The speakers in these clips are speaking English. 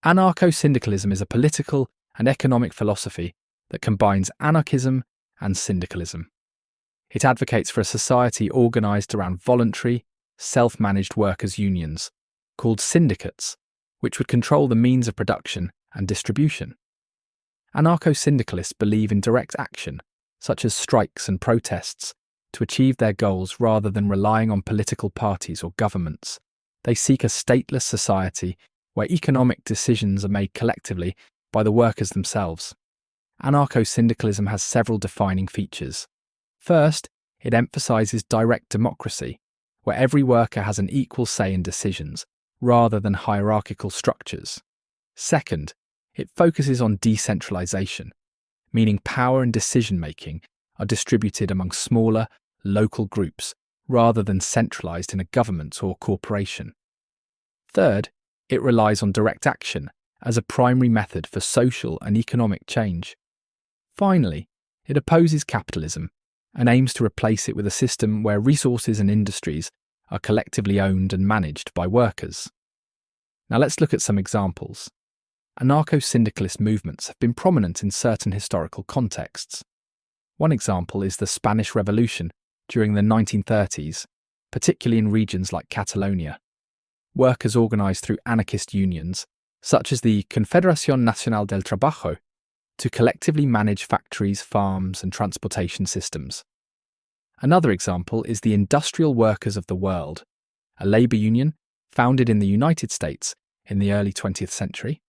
Anarcho-syndicalism is a political and economic philosophy that combines anarchism and syndicalism. It advocates for a society organised around voluntary, self-managed workers' unions, called syndicates, which would control the means of production and distribution. Anarcho-syndicalists believe in direct action, such as strikes and protests, to achieve their goals rather than relying on political parties or governments. They seek a stateless society where economic decisions are made collectively by the workers themselves. Anarcho-syndicalism has several defining features. First, it emphasises direct democracy, where every worker has an equal say in decisions, rather than hierarchical structures. Second, it focuses on decentralization, meaning power and decision-making are distributed among smaller, local groups, rather than centralized in a government or corporation. Third, it relies on direct action as a primary method for social and economic change. Finally, it opposes capitalism and aims to replace it with a system where resources and industries are collectively owned and managed by workers. Now let's look at some examples. Anarcho-syndicalist movements have been prominent in certain historical contexts. One example is the Spanish Revolution during the 1930s, particularly in regions like Catalonia. Workers organised through anarchist unions, such as the Confederación Nacional del Trabajo, to collectively manage factories, farms, and transportation systems. Another example is the Industrial Workers of the World, a labour union founded in the United States in the early 20th century.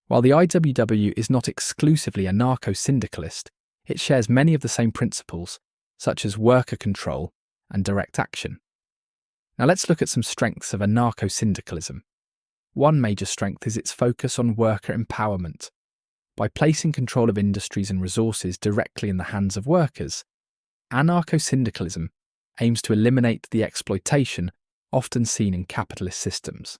While the IWW is not exclusively anarcho-syndicalist, it shares many of the same principles, such as worker control and direct action. Now let's look at some strengths of anarcho-syndicalism. One major strength is its focus on worker empowerment. By placing control of industries and resources directly in the hands of workers, anarcho-syndicalism aims to eliminate the exploitation often seen in capitalist systems.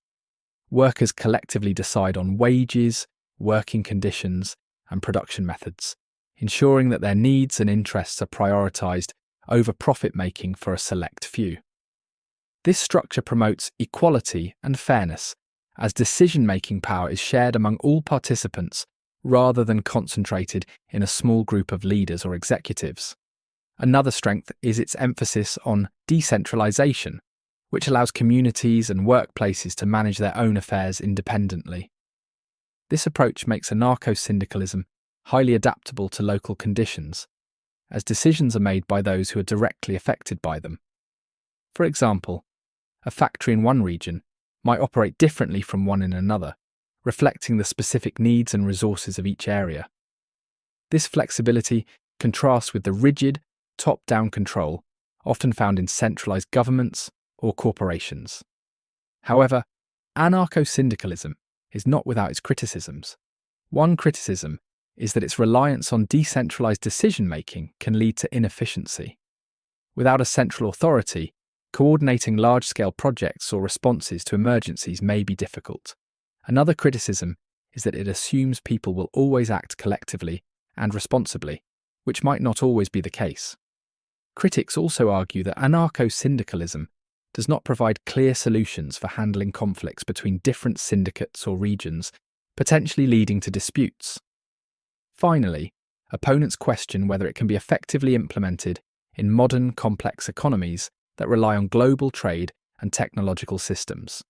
Workers collectively decide on wages, working conditions, and production methods, ensuring that their needs and interests are prioritised over profit-making for a select few. This structure promotes equality and fairness, as decision-making power is shared among all participants rather than concentrated in a small group of leaders or executives. Another strength is its emphasis on decentralization, which allows communities and workplaces to manage their own affairs independently. This approach makes anarcho-syndicalism highly adaptable to local conditions, as decisions are made by those who are directly affected by them. For example, a factory in one region might operate differently from one in another, reflecting the specific needs and resources of each area. This flexibility contrasts with the rigid, top-down control often found in centralized governments or corporations. However, anarcho-syndicalism is not without its criticisms. One criticism is that its reliance on decentralized decision-making can lead to inefficiency. Without a central authority, coordinating large-scale projects or responses to emergencies may be difficult. Another criticism is that it assumes people will always act collectively and responsibly, which might not always be the case. Critics also argue that anarcho-syndicalism does not provide clear solutions for handling conflicts between different syndicates or regions, potentially leading to disputes. Finally, opponents question whether it can be effectively implemented in modern, complex economies that rely on global trade and technological systems.